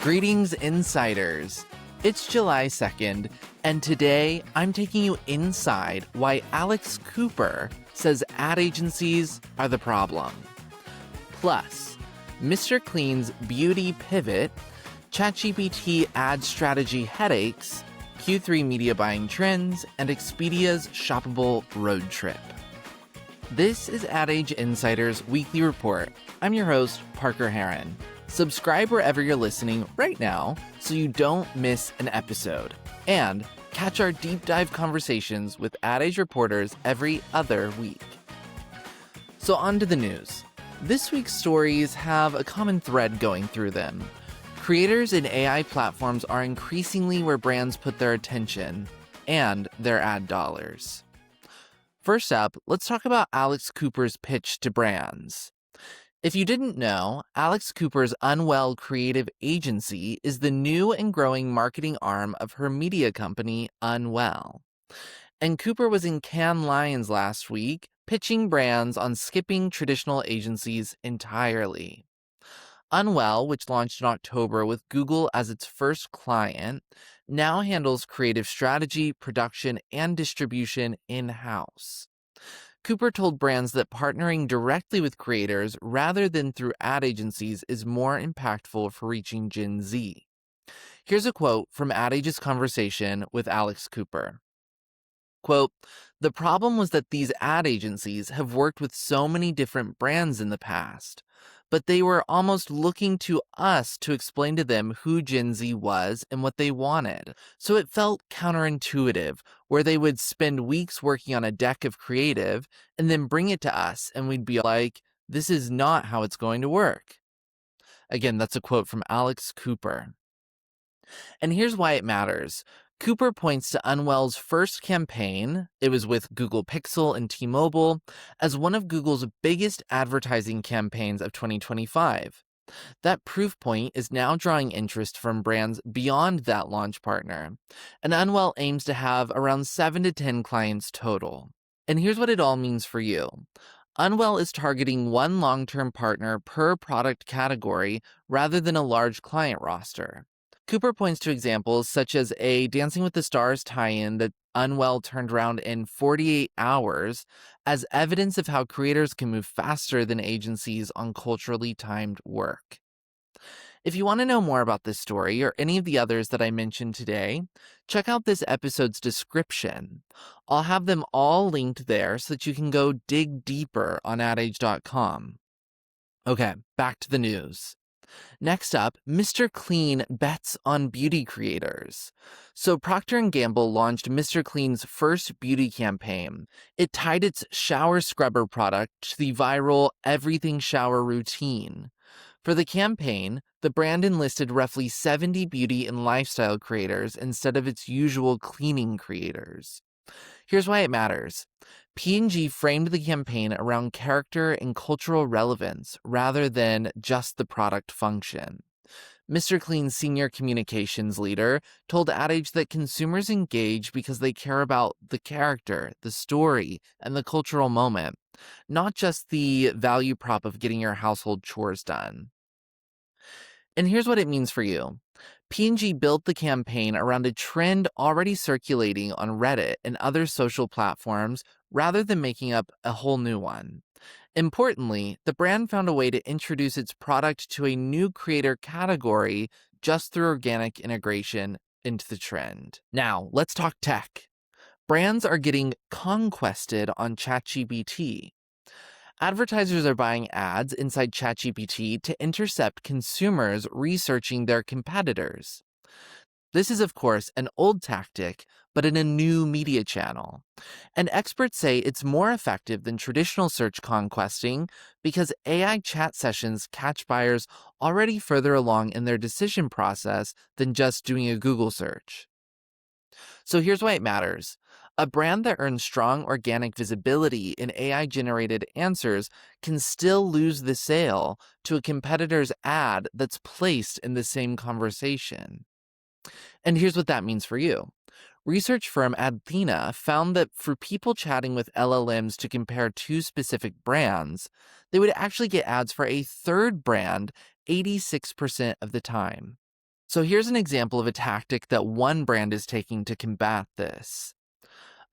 Greetings, insiders. It's July 2nd, and today I'm taking you inside why Alex Cooper says ad agencies are the problem. Plus, Mr. Clean's beauty pivot, ChatGPT ad strategy headaches, Q3 media buying trends, and Expedia's shoppable road trip. This is Ad Age Insider's weekly report. I'm your host, Parker Heron. Subscribe wherever you're listening right now so you don't miss an episode. And catch our deep dive conversations with Ad Age reporters every other week. So on to the news. This week's stories have a common thread going through them. Creators in AI platforms are increasingly where brands put their attention and their ad dollars. First up, let's talk about Alex Cooper's pitch to brands. If you didn't know, Alex Cooper's Unwell Creative Agency is the new and growing marketing arm of her media company, Unwell. And Cooper was in Cannes Lions last week, pitching brands on skipping traditional agencies entirely. Unwell, which launched in October with Google as its first client, now handles creative strategy, production, and distribution in-house. Cooper told brands that partnering directly with creators rather than through ad agencies is more impactful for reaching Gen Z. Here's a quote from Ad Age's conversation with Alex Cooper. Quote, "The problem was that these ad agencies have worked with so many different brands in the past, but they were almost looking to us to explain to them who Gen Z was and what they wanted. So it felt counterintuitive, where they would spend weeks working on a deck of creative and then bring it to us, and we'd be like, this is not how it's going to work." Again, that's a quote from Alex Cooper. And here's why it matters. Cooper points to Unwell's first campaign, it was with Google Pixel and T-Mobile, as one of Google's biggest advertising campaigns of 2025. That proof point is now drawing interest from brands beyond that launch partner, and Unwell aims to have around 7 to 10 clients total. And here's what it all means for you. Unwell is targeting one long-term partner per product category rather than a large client roster. Cooper points to examples such as a Dancing with the Stars tie-in that Unwell turned around in 48 hours as evidence of how creators can move faster than agencies on culturally timed work. If you want to know more about this story or any of the others that I mentioned today, check out this episode's description. I'll have them all linked there so that you can go dig deeper on adage.com. Okay, back to the news. Next up, Mr. Clean bets on beauty creators. So Procter & Gamble launched Mr. Clean's first beauty campaign. It tied its shower scrubber product to the viral Everything Shower routine. For the campaign, the brand enlisted roughly 70 beauty and lifestyle creators instead of its usual cleaning creators. Here's why it matters. P&G framed the campaign around character and cultural relevance rather than just the product function. Mr. Clean's senior communications leader told Ad Age that consumers engage because they care about the character, the story, and the cultural moment, not just the value prop of getting your household chores done. And here's what it means for you. P&G built the campaign around a trend already circulating on Reddit and other social platforms rather than making up a whole new one. Importantly, the brand found a way to introduce its product to a new creator category just through organic integration into the trend. Now, let's talk tech. Brands are getting conquested on ChatGPT. Advertisers are buying ads inside ChatGPT to intercept consumers researching their competitors. This is, of course, an old tactic, but in a new media channel. And experts say it's more effective than traditional search conquesting because AI chat sessions catch buyers already further along in their decision process than just doing a Google search. So here's why it matters. A brand that earns strong organic visibility in AI-generated answers can still lose the sale to a competitor's ad that's placed in the same conversation. And here's what that means for you. Research firm Adthena found that for people chatting with LLMs to compare two specific brands, they would actually get ads for a third brand 86% of the time. So here's an example of a tactic that one brand is taking to combat this.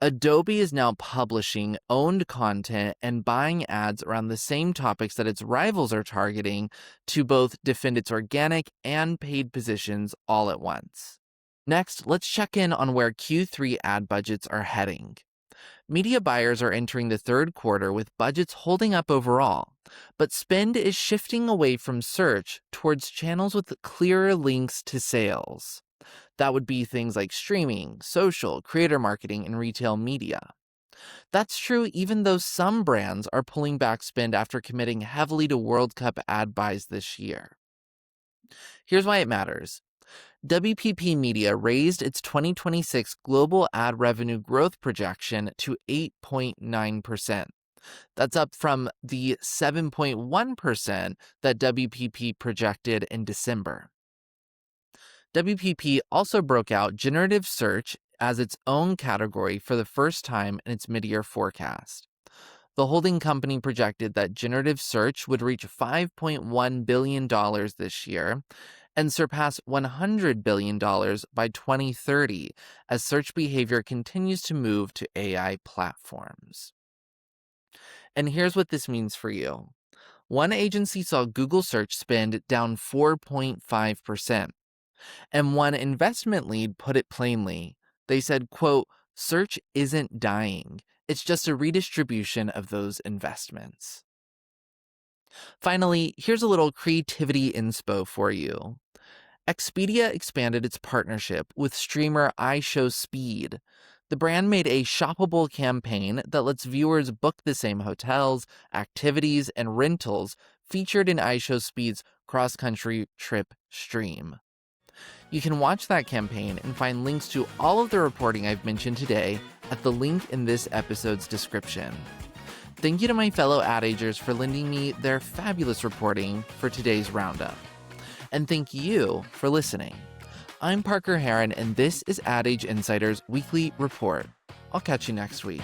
Adobe is now publishing owned content and buying ads around the same topics that its rivals are targeting to both defend its organic and paid positions all at once. Next, let's check in on where Q3 ad budgets are heading. Media buyers are entering the third quarter with budgets holding up overall, but spend is shifting away from search towards channels with clearer links to sales. That would be things like streaming, social, creator marketing, and retail media. That's true even though some brands are pulling back spend after committing heavily to World Cup ad buys this year. Here's why it matters. WPP Media raised its 2026 global ad revenue growth projection to 8.9%. That's up from the 7.1% that WPP projected in December. WPP also broke out generative search as its own category for the first time in its mid-year forecast. The holding company projected that generative search would reach $5.1 billion this year and surpass $100 billion by 2030 as search behavior continues to move to AI platforms. And here's what this means for you. One agency saw Google search spend down 4.5%. And one investment lead put it plainly. They said, quote, "Search isn't dying. It's just a redistribution of those investments." Finally, here's a little creativity inspo for you. Expedia expanded its partnership with streamer IShowSpeed. The brand made a shoppable campaign that lets viewers book the same hotels, activities, and rentals featured in IShowSpeed's cross-country trip stream. You can watch that campaign and find links to all of the reporting I've mentioned today at the link in this episode's description. Thank you to my fellow ad agers for lending me their fabulous reporting for today's roundup. And thank you for listening. I'm Parker Heron, and this is Ad Age Insider's Weekly Report. I'll catch you next week.